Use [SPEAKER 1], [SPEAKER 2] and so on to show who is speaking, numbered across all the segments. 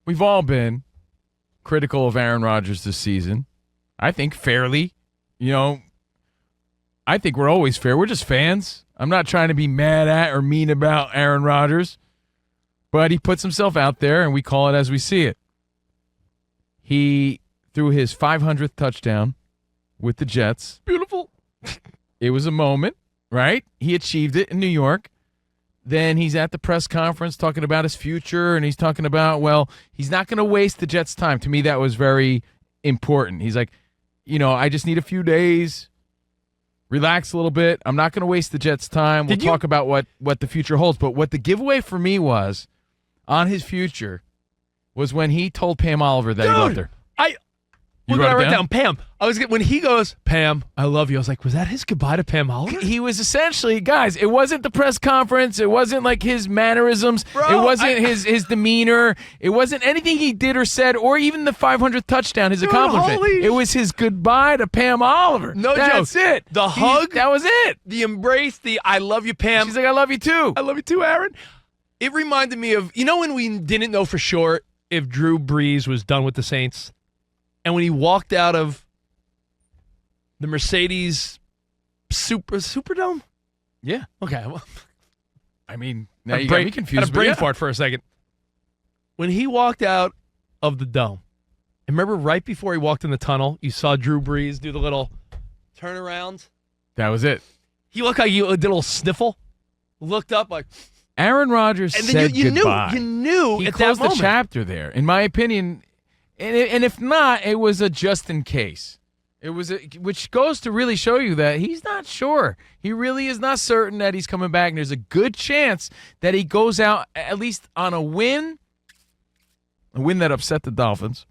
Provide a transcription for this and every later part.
[SPEAKER 1] we've all been critical of Aaron Rodgers this season. I think fairly. I think we're always fair. We're just fans. I'm not trying to be mad at or mean about Aaron Rodgers, but he puts himself out there, and we call it as we see it. He threw his 500th touchdown with the Jets.
[SPEAKER 2] Beautiful.
[SPEAKER 1] It was a moment, right? He achieved it in New York. Then he's at the press conference talking about his future, and he's talking about, well, he's not going to waste the Jets' time. To me, that was very important. He's like, I just need a few days. Relax a little bit. I'm not going to waste the Jets' time. We'll talk about what the future holds. But what the giveaway for me was on his future was when he told Pam Oliver that he loved her.
[SPEAKER 2] We're going to write down Pam. When he goes, Pam, I love you. I was like, was that his goodbye to Pam Oliver?
[SPEAKER 1] He was essentially, guys, it wasn't the press conference. It wasn't like his mannerisms. It wasn't his demeanor. It wasn't anything he did or said, or even the 500th touchdown, his accomplishment. It was his goodbye to Pam Oliver.
[SPEAKER 2] No joke.
[SPEAKER 1] That's it.
[SPEAKER 2] The hug.
[SPEAKER 1] That was it.
[SPEAKER 2] The embrace, the I love you, Pam.
[SPEAKER 1] She's like, I love you too.
[SPEAKER 2] I love you too, Aaron. It reminded me of, when we didn't know for sure if Drew Brees was done with the Saints? And when he walked out of the Mercedes Superdome?
[SPEAKER 1] Yeah.
[SPEAKER 2] Okay. Well,
[SPEAKER 1] I mean, now you got me confused.
[SPEAKER 2] Had a brain fart for a second. When he walked out of the dome, and remember right before he walked in the tunnel, you saw Drew Brees do the little turnaround?
[SPEAKER 1] That was it.
[SPEAKER 2] He looked like he did a little sniffle, looked up like...
[SPEAKER 1] Aaron Rodgers said goodbye.
[SPEAKER 2] You knew
[SPEAKER 1] he
[SPEAKER 2] at
[SPEAKER 1] closed
[SPEAKER 2] that moment.
[SPEAKER 1] the chapter there. In my opinion... And if not, it was a just in case. It was which goes to really show you that he's not sure. He really is not certain that he's coming back. And there's a good chance that he goes out at least on a win that upset the Dolphins,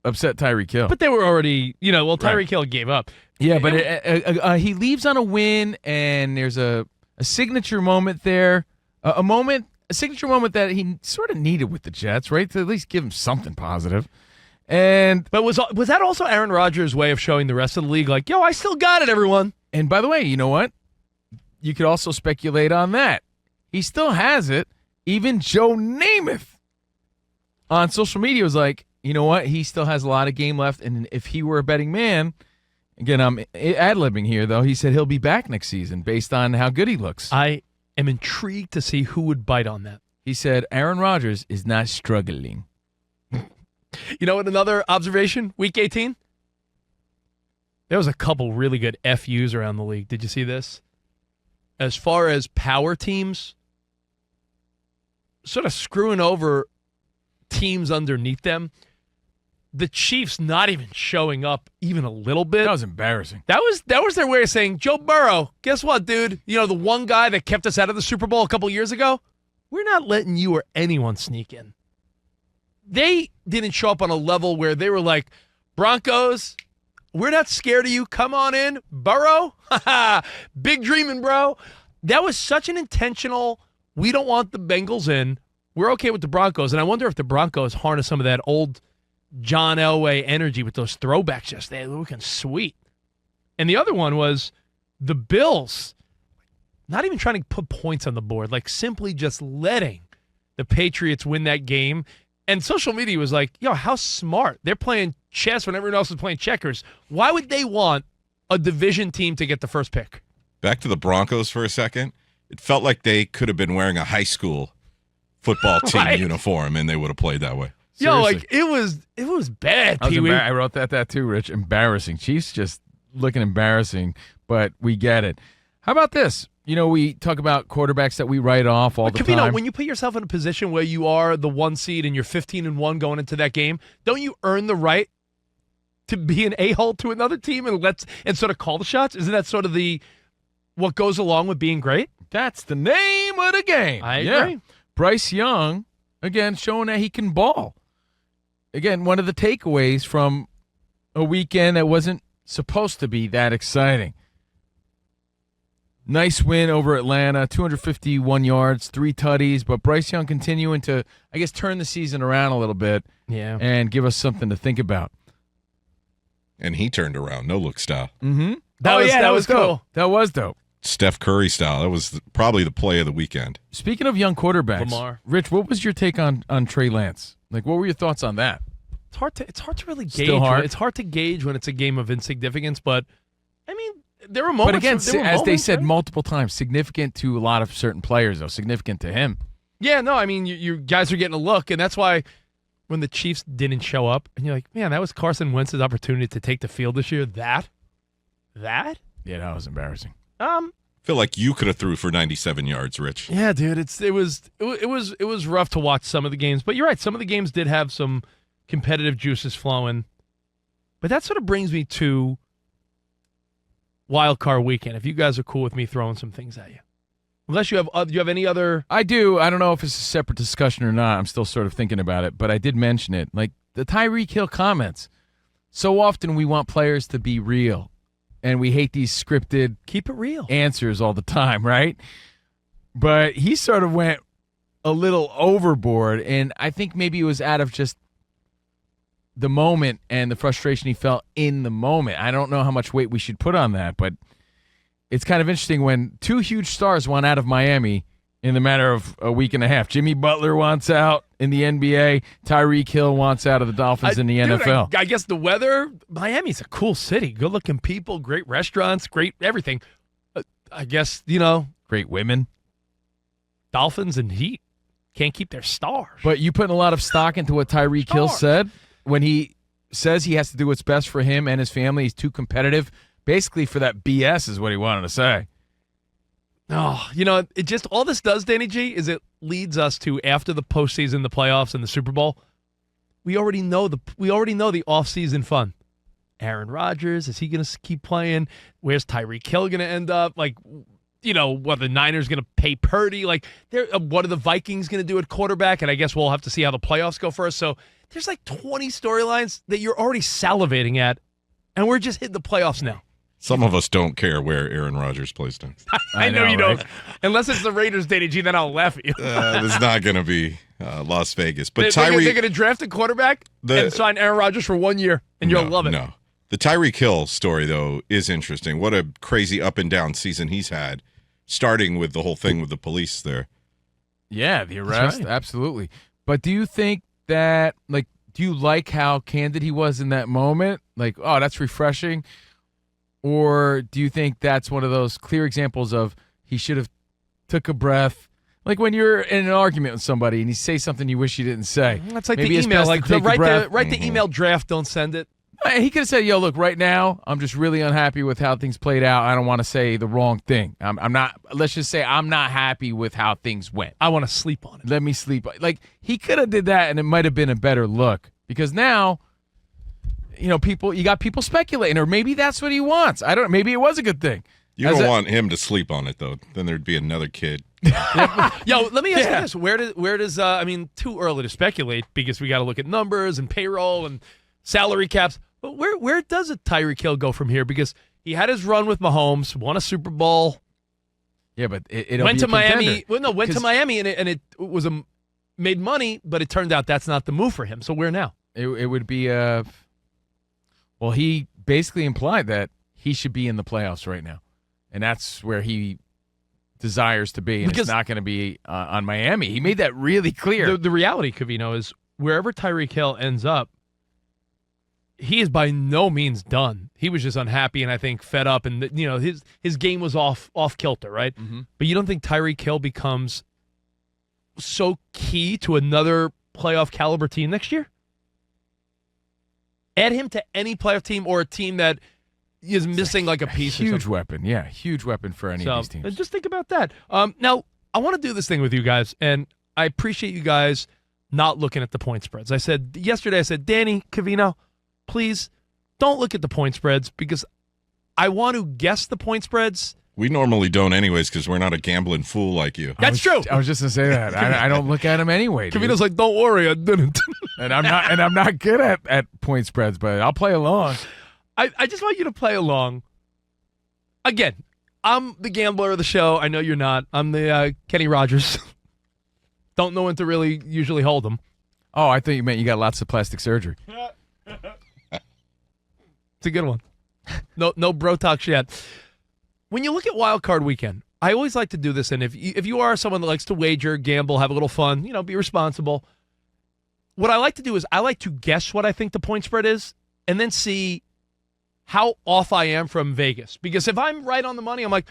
[SPEAKER 1] upset Tyreek Hill.
[SPEAKER 2] But they were already, Tyreek Hill gave up.
[SPEAKER 1] Yeah, but he leaves on a win, and there's a signature moment there, a signature moment that he sort of needed with the Jets, right? To at least give him something positive. But was that also Aaron Rodgers' way of showing the rest of the league, like, yo, I still got it, everyone? And by the way, you know what? You could also speculate on that. He still has it. Even Joe Namath on social media was like, you know what? He still has a lot of game left, and if he were a betting man, again, I'm ad-libbing here, though, he said he'll be back next season based on how good he looks.
[SPEAKER 2] I am intrigued to see who would bite on that.
[SPEAKER 1] He said Aaron Rodgers is not struggling.
[SPEAKER 2] You know what, another observation, Week 18? There was a couple really good FUs around the league. Did you see this? As far as power teams, sort of screwing over teams underneath them, the Chiefs not even showing up even a little bit.
[SPEAKER 1] That was embarrassing.
[SPEAKER 2] That was their way of saying, Joe Burrow, guess what, dude? The one guy that kept us out of the Super Bowl a couple years ago? We're not letting you or anyone sneak in. They didn't show up on a level where they were like, Broncos, we're not scared of you. Come on in. Burrow, big dreaming, bro. That was such an intentional, we don't want the Bengals in. We're okay with the Broncos. And I wonder if the Broncos harness some of that old John Elway energy with those throwbacks yesterday. They're looking sweet. And the other one was the Bills not even trying to put points on the board, like simply just letting the Patriots win that game. And social media was like, yo, how smart. They're playing chess when everyone else is playing checkers. Why would they want a division team to get the first pick?
[SPEAKER 3] Back to the Broncos for a second. It felt like they could have been wearing a high school football team uniform, and they would have played that way.
[SPEAKER 1] Seriously.
[SPEAKER 2] Yo, it was bad, Pee-wee.
[SPEAKER 1] I wrote that too, Rich. Embarrassing. Chiefs just looking embarrassing, but we get it. How about this? We talk about quarterbacks that we write off all the time.
[SPEAKER 2] When you put yourself in a position where you are the 1 seed and you're 15-1 going into that game, don't you earn the right to be an a-hole to another team and sort of call the shots? Isn't that sort of what goes along with being great?
[SPEAKER 1] That's the name of the game.
[SPEAKER 2] I agree.
[SPEAKER 1] Bryce Young, again, showing that he can ball. Again, one of the takeaways from a weekend that wasn't supposed to be that exciting. Nice win over Atlanta, 251 yards, 3 tutties, but Bryce Young continuing to, I guess, turn the season around a little bit and give us something to think about.
[SPEAKER 3] And he turned around, no-look style.
[SPEAKER 1] Mm-hmm. That was cool. That was dope.
[SPEAKER 3] Steph Curry style. That was probably the play of the weekend.
[SPEAKER 1] Speaking of young quarterbacks,
[SPEAKER 2] Lamar.
[SPEAKER 1] Rich, what was your take on Trey Lance? Like, what were your thoughts on that?
[SPEAKER 2] It's hard to really gauge.
[SPEAKER 1] Still hard?
[SPEAKER 2] It's hard to gauge when it's a game of insignificance, but I mean, there were moments.
[SPEAKER 1] But again,
[SPEAKER 2] there were
[SPEAKER 1] as they
[SPEAKER 2] moments,
[SPEAKER 1] said
[SPEAKER 2] right?
[SPEAKER 1] multiple times, significant to a lot of certain players, though. Significant to him.
[SPEAKER 2] Yeah, no, I mean, you guys are getting a look, and that's why when the Chiefs didn't show up, and you're like, man, that was Carson Wentz's opportunity to take the field this year. That?
[SPEAKER 1] Yeah, that was embarrassing.
[SPEAKER 3] I feel like you could have threw for 97 yards, Rich.
[SPEAKER 2] Yeah, dude, it was rough to watch some of the games, but you're right. Some of the games did have some competitive juices flowing, but that sort of brings me to Wild Card Weekend. If you guys are cool with me throwing some things at you, unless you have any other.
[SPEAKER 1] I do. I don't know if it's a separate discussion or not. I'm still sort of thinking about it, but I did mention it. Like the Tyreek Hill comments. So often we want players to be real, and we hate these scripted
[SPEAKER 2] Keep it real
[SPEAKER 1] answers all the time, right? But he sort of went a little overboard, and I think maybe it was out of just the moment and the frustration he felt in the moment. I don't know how much weight we should put on that, but it's kind of interesting when two huge stars want out of Miami in the matter of a week and a half. Jimmy Butler wants out in the NBA. Tyreek Hill wants out of the Dolphins in the NFL.
[SPEAKER 2] I guess the weather, Miami's a cool city. Good-looking people, great restaurants, great everything. I guess,
[SPEAKER 1] Great women.
[SPEAKER 2] Dolphins and Heat can't keep their stars.
[SPEAKER 1] But you putting a lot of stock into what Tyreek Hill said when he says he has to do what's best for him and his family. He's too competitive. Basically, for that BS is what he wanted to say.
[SPEAKER 2] Oh, it just all this does, Danny G, is it leads us to after the postseason, the playoffs, and the Super Bowl. We already know the offseason fun. Aaron Rodgers, is he going to keep playing? Where's Tyreek Hill going to end up? Like, what the Niners going to pay Purdy? Like, what are the Vikings going to do at quarterback? And I guess we'll have to see how the playoffs go first. So there's like 20 storylines that you're already salivating at, and we're just hitting the playoffs now.
[SPEAKER 3] Some of us don't care where Aaron Rodgers plays next.
[SPEAKER 2] I know you
[SPEAKER 1] right?
[SPEAKER 2] don't. Unless it's the Raiders, Danny G, then I'll laugh at you.
[SPEAKER 3] It's not going to be Las Vegas. But
[SPEAKER 2] they're
[SPEAKER 3] Tyreek,
[SPEAKER 2] going to draft a quarterback and sign Aaron Rodgers for 1 year, and you'll love it.
[SPEAKER 3] No. The Tyreek Hill story, though, is interesting. What a crazy up and down season he's had, starting with the whole thing with the police there.
[SPEAKER 1] Yeah, the arrest,
[SPEAKER 2] right.
[SPEAKER 1] Absolutely. But do you think that, do you like how candid he was in that moment? Like, oh, that's refreshing. Or do you think that's one of those clear examples of he should have took a breath? Like when you're in an argument with somebody and you say something you wish you didn't say.
[SPEAKER 2] That's like
[SPEAKER 1] Maybe
[SPEAKER 2] the
[SPEAKER 1] it's
[SPEAKER 2] email.
[SPEAKER 1] best to
[SPEAKER 2] Like
[SPEAKER 1] take a breath.
[SPEAKER 2] write the email draft, don't send it.
[SPEAKER 1] He could have said, yo, look, right now, I'm just really unhappy with how things played out. I don't want to say the wrong thing. I'm not, let's just say I'm not happy with how things went.
[SPEAKER 2] I want to sleep on it.
[SPEAKER 1] Let me sleep. Like, he could have did that, and it might have been a better look. Because now, you got people speculating, or maybe that's what he wants. I don't know. Maybe it was a good thing.
[SPEAKER 3] You don't want him to sleep on it, though. Then there'd be another kid.
[SPEAKER 2] Yo, let me ask you this. Where does too early to speculate because we got to look at numbers and payroll and salary caps. But where does a Tyreek Hill go from here? Because he had his run with Mahomes, won a Super Bowl.
[SPEAKER 1] Yeah, but it
[SPEAKER 2] went to Miami. Well, no, went to Miami and it was made money, but it turned out that's not the move for him. So where now?
[SPEAKER 1] It would be well, he basically implied that he should be in the playoffs right now, and that's where he desires to be. And
[SPEAKER 2] Because
[SPEAKER 1] it's not going to be on Miami. He made that really clear.
[SPEAKER 2] The reality, Covino, is wherever Tyreek Hill ends up, he is by no means done. He was just unhappy and I think fed up, and his game was off kilter, right?
[SPEAKER 1] Mm-hmm.
[SPEAKER 2] But you don't think Tyreek Hill becomes so key to another playoff caliber team next year? Add him to any playoff team or a team that is missing like a piece.
[SPEAKER 1] Huge weapon, yeah, huge weapon for any of these teams.
[SPEAKER 2] Just think about that. Now, I want to do this thing with you guys, and I appreciate you guys not looking at the point spreads. Yesterday, I said, Danny, Covino, please don't look at the point spreads because I want to guess the point spreads.
[SPEAKER 3] We normally don't anyways because we're not a gambling fool like you.
[SPEAKER 2] That's true.
[SPEAKER 1] I was just going to say that. I don't look at them anyway.
[SPEAKER 2] Covino's like, don't worry, I didn't.
[SPEAKER 1] and I'm not good at point spreads, but I'll play along.
[SPEAKER 2] I just want you to play along. Again, I'm the gambler of the show. I know you're not. I'm the Kenny Rodgers. Don't know when to really usually hold them.
[SPEAKER 1] Oh, I thought you meant you got lots of plastic surgery.
[SPEAKER 2] It's a good one. No bro talk yet. When you look at Wild Card Weekend, I always like to do this, and if you are someone that likes to wager, gamble, have a little fun, be responsible. what I like to do is I like to guess what I think the point spread is and then see how off I am from Vegas. Because if I'm right on the money, I'm like,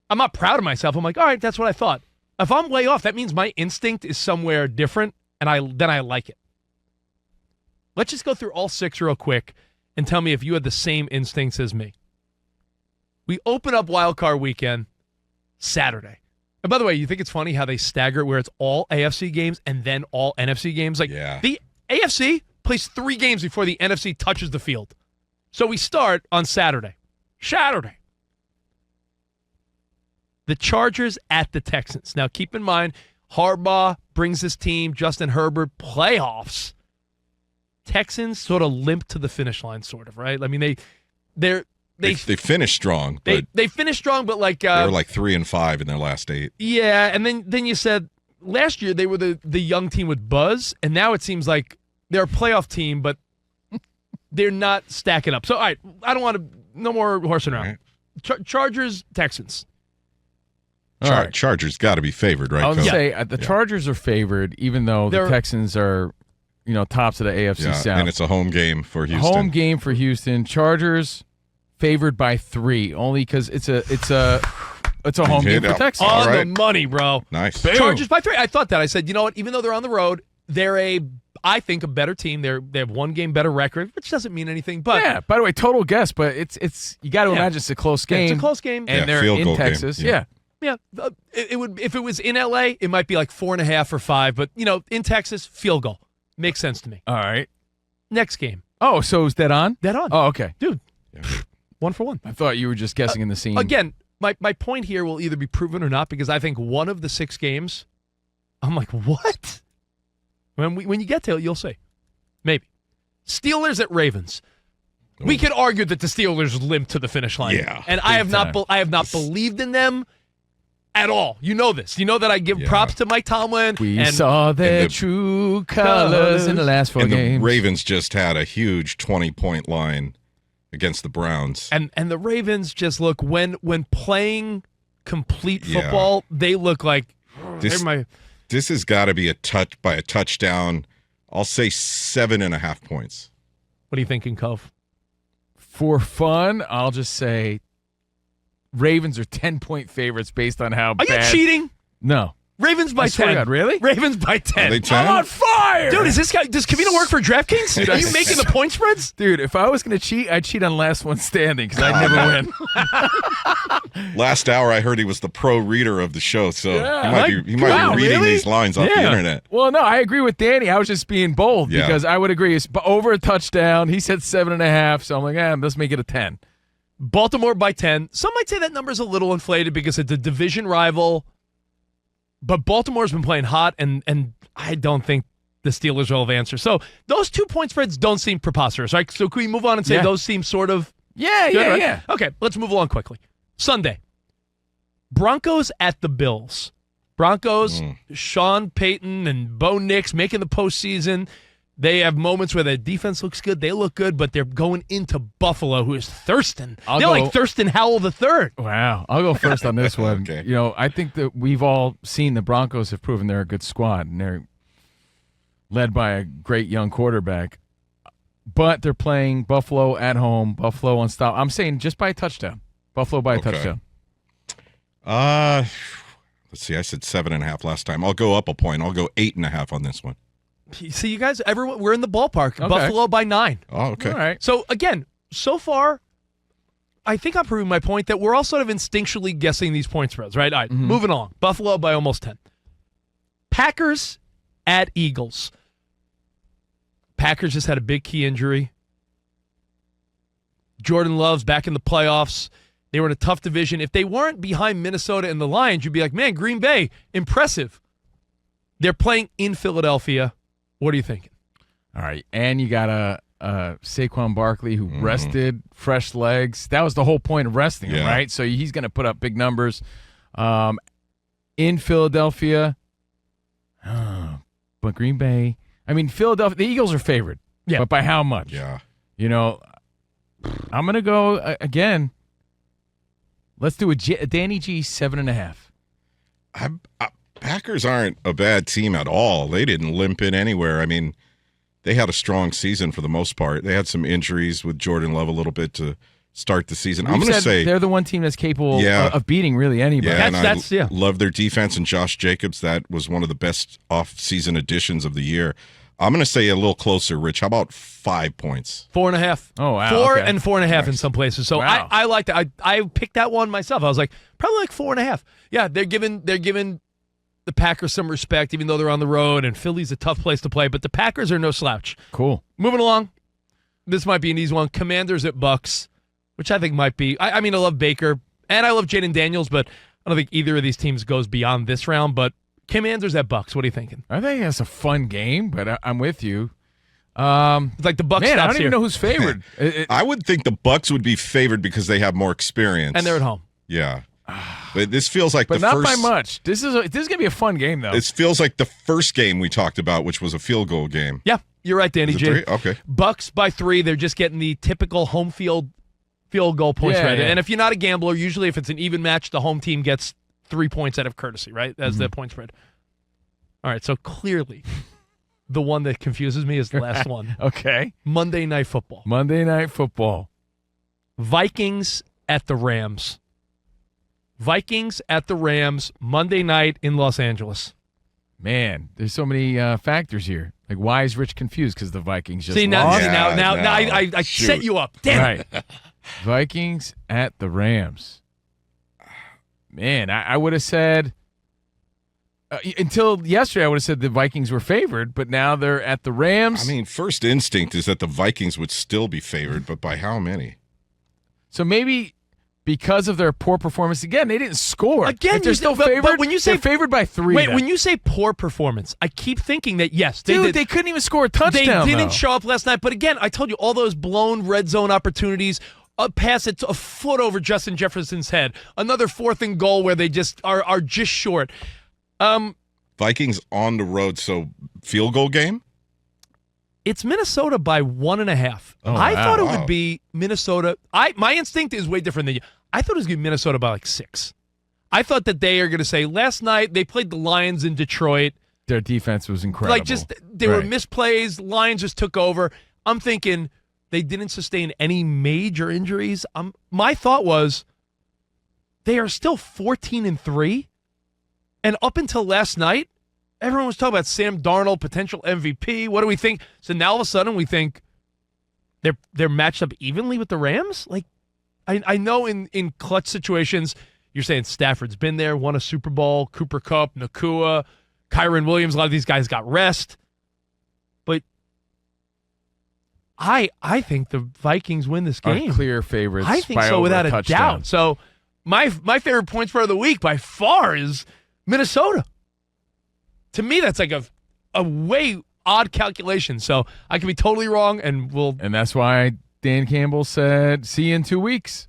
[SPEAKER 2] I'm not proud of myself. I'm like, all right, that's what I thought. If I'm way off, that means my instinct is somewhere different, and then I like it. Let's just go through all 6 real quick and tell me if you had the same instincts as me. We open up Wild Card Weekend Saturday. And by the way, you think it's funny how they stagger it where it's all AFC games and then all NFC games? Like, the AFC plays 3 games before the NFC touches the field. So we start on Saturday. The Chargers at the Texans. Now, keep in mind, Harbaugh brings his team, Justin Herbert, playoffs. Texans sort of limp to the finish line, sort of, right? I mean, they
[SPEAKER 3] finished strong.
[SPEAKER 2] They finished strong, but like
[SPEAKER 3] they were like 3-5 in their last 8.
[SPEAKER 2] Yeah, and then you said last year they were the young team with buzz, and now it seems like they're a playoff team, but they're not stacking up. So, all right, I don't want to no more horsing around. Right. Chargers, Texans.
[SPEAKER 3] Chargers got to be favored, right?
[SPEAKER 1] I would say the Chargers are favored, even though the Texans are, tops of the AFC South.
[SPEAKER 3] And it's a home game for Houston.
[SPEAKER 1] Home game for Houston. Chargers favored by 3, only because it's a home game for Texans.
[SPEAKER 2] On the money, bro.
[SPEAKER 3] Nice.
[SPEAKER 2] Boom. Chargers by 3. I thought that. I said, you know what? Even though they're on the road, they're I think a better team. They have 1 game better record, which doesn't mean anything. But
[SPEAKER 1] yeah. By the way, total guess, but it's you got to imagine it's a close game.
[SPEAKER 2] It's a close game,
[SPEAKER 1] and they're in Texas.
[SPEAKER 3] Game.
[SPEAKER 2] Yeah, it would if it was in LA, it might be like 4.5 or 5. But in Texas, field goal makes sense to me.
[SPEAKER 1] All right,
[SPEAKER 2] next game.
[SPEAKER 1] Oh, so is that on?
[SPEAKER 2] That on?
[SPEAKER 1] Oh, okay,
[SPEAKER 2] dude. 1 for 1.
[SPEAKER 1] I thought you were just guessing in the scene.
[SPEAKER 2] Again, my point here will either be proven or not because I think one of the 6 games, I'm like, what? When you get to it, you'll see. Maybe. Steelers at Ravens. We could argue that the Steelers limped to the finish line.
[SPEAKER 3] Yeah,
[SPEAKER 2] and I have not believed in them at all. You know this. You know that I give props to Mike Tomlin.
[SPEAKER 1] We saw their true colors in the last 4 games.
[SPEAKER 3] The Ravens just had a huge 20-point line against the Browns.
[SPEAKER 2] And the Ravens just look, when playing complete football, they look like
[SPEAKER 3] this has got to be a touchdown. I'll say 7.5 points.
[SPEAKER 2] What are you thinking, Cove?
[SPEAKER 1] For fun, I'll just say Ravens are 10-point favorites based on how bad.
[SPEAKER 2] Are you cheating?
[SPEAKER 1] No.
[SPEAKER 2] Ravens by 10.
[SPEAKER 1] God, really?
[SPEAKER 2] Ravens by 10.
[SPEAKER 3] Are they 10?
[SPEAKER 1] I'm on fire!
[SPEAKER 2] Dude, does Covino work for DraftKings? Are you making the point spreads?
[SPEAKER 1] Dude, if I was going to cheat, I'd cheat on last one standing because I'd never win.
[SPEAKER 3] Last hour, I heard he was the pro reader of the show, so he might be reading
[SPEAKER 2] really?
[SPEAKER 3] these lines off the internet.
[SPEAKER 1] Well, no, I agree with Danny. I was just being bold because I would agree. It's over a touchdown. He said 7.5, so I'm like, let's make it a 10.
[SPEAKER 2] Baltimore by 10. Some might say that number's a little inflated because it's a division rival. But Baltimore's been playing hot, and I don't think the Steelers will have answers. So those 2-point spreads don't seem preposterous, right? So can we move on and say those seem sort of good, right?
[SPEAKER 1] Yeah.
[SPEAKER 2] Okay, let's move along quickly. Sunday, Broncos at the Bills. Broncos, Sean Payton and Bo Nix making the postseason. They have moments where their defense looks good. They look good, but they're going into Buffalo, who is Thurston. They're like Thurston Howell III.
[SPEAKER 1] Wow. I'll go first on this one.
[SPEAKER 3] Okay.
[SPEAKER 1] I think that we've all seen the Broncos have proven they're a good squad, and they're led by a great young quarterback. But they're playing Buffalo at home. Buffalo unstoppable. I'm saying just by a touchdown. Buffalo by a touchdown.
[SPEAKER 3] Let's see. I said 7.5 last time. I'll go up a point. I'll go 8.5 on this one.
[SPEAKER 2] See, you guys, everyone, we're in the ballpark.
[SPEAKER 1] Okay.
[SPEAKER 2] Buffalo by 9.
[SPEAKER 3] Oh, okay.
[SPEAKER 1] All right.
[SPEAKER 2] So, again, so far, I think I'm proving my point that we're all sort of instinctually guessing these point spreads, right? All right, moving on. Buffalo by almost 10. Packers at Eagles. Packers just had a big key injury. Jordan Love's back in the playoffs. They were in a tough division. If they weren't behind Minnesota and the Lions, you'd be like, man, Green Bay, impressive. They're playing in Philadelphia. What are you thinking?
[SPEAKER 1] All right, and you got a Saquon Barkley who rested, fresh legs. That was the whole point of resting him, right? So he's going to put up big numbers in Philadelphia. But Green Bay, Philadelphia, the Eagles are favored.
[SPEAKER 2] Yeah.
[SPEAKER 1] But by how much?
[SPEAKER 3] Yeah.
[SPEAKER 1] I'm going to go again. Let's do a Danny G 7.5.
[SPEAKER 3] Packers aren't a bad team at all. They didn't limp in anywhere. they had a strong season for the most part. They had some injuries with Jordan Love a little bit to start the season. I'm going to say
[SPEAKER 1] they're the one team that's capable of beating really anybody.
[SPEAKER 3] Yeah,
[SPEAKER 2] that's
[SPEAKER 3] love their defense, and Josh Jacobs, that was one of the best off-season additions of the year. I'm going to say a little closer, Rich. How about 5 points?
[SPEAKER 2] 4.5.
[SPEAKER 1] Oh, wow.
[SPEAKER 2] 4
[SPEAKER 1] okay.
[SPEAKER 2] and 4.5 in some places. So
[SPEAKER 1] Wow.
[SPEAKER 2] I like that. I picked that one myself. I was like, probably like 4.5. Yeah, they're giving the Packers some respect, even though they're on the road, and Philly's a tough place to play, but the Packers are no slouch.
[SPEAKER 1] Cool.
[SPEAKER 2] Moving along. This might be an easy one. Commanders at Bucks, which I think might be. I mean, I love Baker, and I love Jaden Daniels, but I don't think either of these teams goes beyond this round. But Commanders at Bucks, what are you thinking?
[SPEAKER 1] I think that's a fun game, but I'm with you.
[SPEAKER 2] It's like the Bucks.
[SPEAKER 1] Man, I don't
[SPEAKER 2] here.
[SPEAKER 1] even know who's favored.
[SPEAKER 3] I would think the Bucks would be favored because they have more experience.
[SPEAKER 2] And they're at home.
[SPEAKER 3] Yeah. But this feels like
[SPEAKER 1] but
[SPEAKER 3] the
[SPEAKER 1] not
[SPEAKER 3] first.
[SPEAKER 1] by much. This is gonna be a fun game though.
[SPEAKER 3] This feels like the first game we talked about, which was a field goal game.
[SPEAKER 2] Yeah, you're right, Danny
[SPEAKER 3] Is it
[SPEAKER 2] J.
[SPEAKER 3] 3? Okay.
[SPEAKER 2] Bucks by 3. They're just getting the typical home field goal point spread.
[SPEAKER 1] Yeah.
[SPEAKER 2] And if you're not a gambler, usually if it's an even match, the home team gets 3 points out of courtesy, right? As the point spread. All right, so clearly the one that confuses me is the last one.
[SPEAKER 1] Okay.
[SPEAKER 2] Monday Night Football.
[SPEAKER 1] Monday Night Football.
[SPEAKER 2] Vikings at the Rams. Vikings at the Rams, Monday night in Los Angeles.
[SPEAKER 1] Man, there's so many factors here. Like, why is Rich confused? Because the Vikings just
[SPEAKER 2] See, now,
[SPEAKER 1] lost?
[SPEAKER 2] now I
[SPEAKER 3] Shoot.
[SPEAKER 2] set you up. Damn it.
[SPEAKER 1] Right. Vikings at the Rams. Man, I would have said until yesterday, I would have said the Vikings were favored, but now they're at the Rams.
[SPEAKER 3] I mean, first instinct is that the Vikings would still be favored, but by how many?
[SPEAKER 1] So maybe because of their poor performance, again, they didn't score.
[SPEAKER 2] Again,
[SPEAKER 1] if they're
[SPEAKER 2] you-
[SPEAKER 1] still
[SPEAKER 2] but
[SPEAKER 1] favored,
[SPEAKER 2] when you say-
[SPEAKER 1] they're favored by 3.
[SPEAKER 2] Wait,
[SPEAKER 1] then.
[SPEAKER 2] when you say poor performance, I keep thinking that, yes,
[SPEAKER 1] they couldn't even score a touchdown.
[SPEAKER 2] They didn't
[SPEAKER 1] though.
[SPEAKER 2] show up last night. But again, I told you, all those blown red zone opportunities, a pass it's a foot over Justin Jefferson's head, another 4th and goal where they just are just short.
[SPEAKER 3] Vikings on the road, so field goal game?
[SPEAKER 2] It's Minnesota by 1.5.
[SPEAKER 1] Oh,
[SPEAKER 2] I
[SPEAKER 1] wow.
[SPEAKER 2] thought it
[SPEAKER 3] Wow.
[SPEAKER 2] would be Minnesota. My instinct is way different than you. I thought it was going to be Minnesota by like 6. I thought that they are going to say, last night they played the Lions in Detroit.
[SPEAKER 1] Their defense was incredible.
[SPEAKER 2] Like, just there were
[SPEAKER 1] Right.
[SPEAKER 2] misplays. Lions just took over. I'm thinking they didn't sustain any major injuries. My thought was they are still 14-3, and up until last night, everyone was talking about Sam Darnold, potential MVP. What do we think? So now all of a sudden we think they're matched up evenly with the Rams. Like, I know in clutch situations, you're saying Stafford's been there, won a Super Bowl, Cooper Kupp, Nakua, Kyron Williams. A lot of these guys got rest. But I think the Vikings win this
[SPEAKER 1] Are
[SPEAKER 2] game.
[SPEAKER 1] clear favorites.
[SPEAKER 2] I think
[SPEAKER 1] by
[SPEAKER 2] so
[SPEAKER 1] over
[SPEAKER 2] without a
[SPEAKER 1] touchdown.
[SPEAKER 2] doubt. So my favorite points for the week by far is Minnesota. To me, that's like a way odd calculation. So I could be totally wrong, and
[SPEAKER 1] And that's why Dan Campbell said, see you in 2 weeks.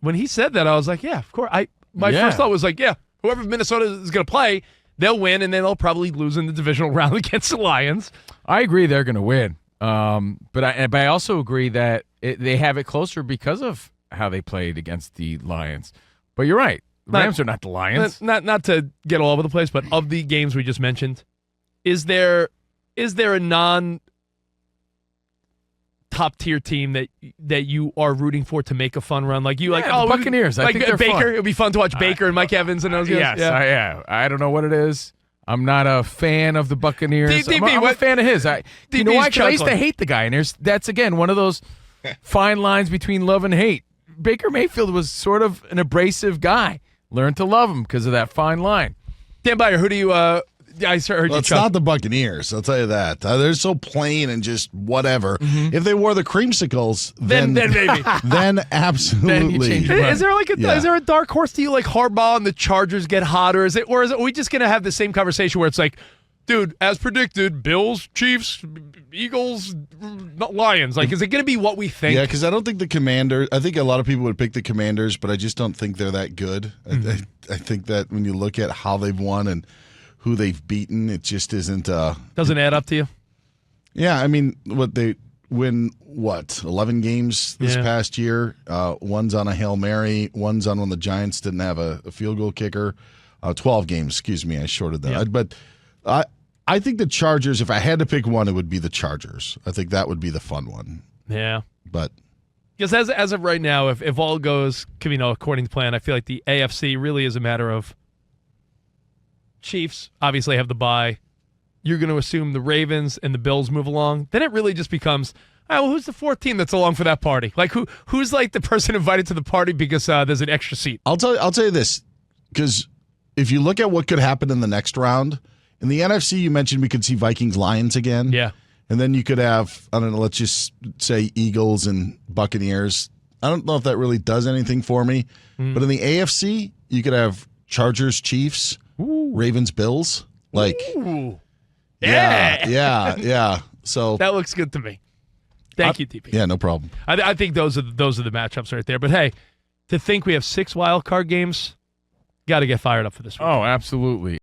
[SPEAKER 2] when he said that, I was like, yeah, of course. My
[SPEAKER 1] Yeah.
[SPEAKER 2] first thought was like, yeah, whoever Minnesota is going to play, they'll win, and then they'll probably lose in the divisional round against the Lions.
[SPEAKER 1] I agree they're going to win. But I also agree that they have it closer because of how they played against the Lions. But you're right. The Rams are not the Lions.
[SPEAKER 2] Not to get all over the place, but of the games we just mentioned, is there a non top tier team that you are rooting for to make a fun run? Like
[SPEAKER 1] the Buccaneers. I
[SPEAKER 2] like
[SPEAKER 1] think they're
[SPEAKER 2] Baker.
[SPEAKER 1] fun.
[SPEAKER 2] It would be fun to watch Baker and Mike Evans and those guys.
[SPEAKER 1] Yes,
[SPEAKER 2] Yeah.
[SPEAKER 1] I don't know what it is. I'm not a fan of the Buccaneers.
[SPEAKER 2] DB,
[SPEAKER 1] I'm a fan of his. You know
[SPEAKER 2] DB's
[SPEAKER 1] why? 'Cause I used to
[SPEAKER 2] chuckling.
[SPEAKER 1] hate the guy, and that's again one of those fine lines between love and hate. Baker Mayfield was sort of an abrasive guy. Learned to love him because of that fine line.
[SPEAKER 2] Dan Byer, who do you? I heard
[SPEAKER 4] Well,
[SPEAKER 2] you
[SPEAKER 4] it's
[SPEAKER 2] chuckle.
[SPEAKER 4] not the Buccaneers. I'll tell you that. They're so plain and just whatever. If they wore the creamsicles,
[SPEAKER 2] Then maybe.
[SPEAKER 4] then absolutely.
[SPEAKER 1] change your
[SPEAKER 2] Is there
[SPEAKER 4] Yeah.
[SPEAKER 2] is there a dark horse to you like Harbaugh and the Chargers get hot, or is we just gonna have the same conversation where it's like, dude, as predicted, Bills, Chiefs, Eagles, Lions. Like, is it gonna be what we think?
[SPEAKER 4] Yeah, because I don't think the Commanders. I think a lot of people would pick the Commanders, but I just don't think they're that good. I think that when you look at how they've won and who they've beaten, it just isn't.
[SPEAKER 2] Doesn't add up to you.
[SPEAKER 4] Yeah, I mean, what they win 11 games this
[SPEAKER 2] Yeah.
[SPEAKER 4] past year. One's on a Hail Mary. One's on when the Giants didn't have a field goal kicker. 12 games, excuse me. I shorted that.
[SPEAKER 2] Yeah.
[SPEAKER 4] But I think the Chargers, if I had to pick one, it would be the Chargers. I think that would be the fun one.
[SPEAKER 2] Yeah.
[SPEAKER 4] But
[SPEAKER 2] because as of right now, if all goes according to plan, I feel like the AFC really is a matter of Chiefs obviously have the bye. You're going to assume the Ravens and the Bills move along. Then it really just becomes, all right, well, who's the fourth team that's along for that party? Like who's like the person invited to the party because there's an extra seat?
[SPEAKER 4] I'll tell you this, because if you look at what could happen in the next round, in the NFC, you mentioned we could see Vikings-Lions again.
[SPEAKER 2] Yeah.
[SPEAKER 4] And then you could have, I don't know, let's just say Eagles and Buccaneers. I don't know if that really does anything for me. But in the AFC, you could have Chargers-Chiefs, Ravens-Bills. Like,
[SPEAKER 2] Ooh.
[SPEAKER 4] yeah. So
[SPEAKER 2] That looks good to me. Thank you, TP.
[SPEAKER 4] Yeah, no problem.
[SPEAKER 2] I think those are the matchups right there. But hey, to think we have 6 wild card games, got to get fired up for this week.
[SPEAKER 1] Oh, absolutely.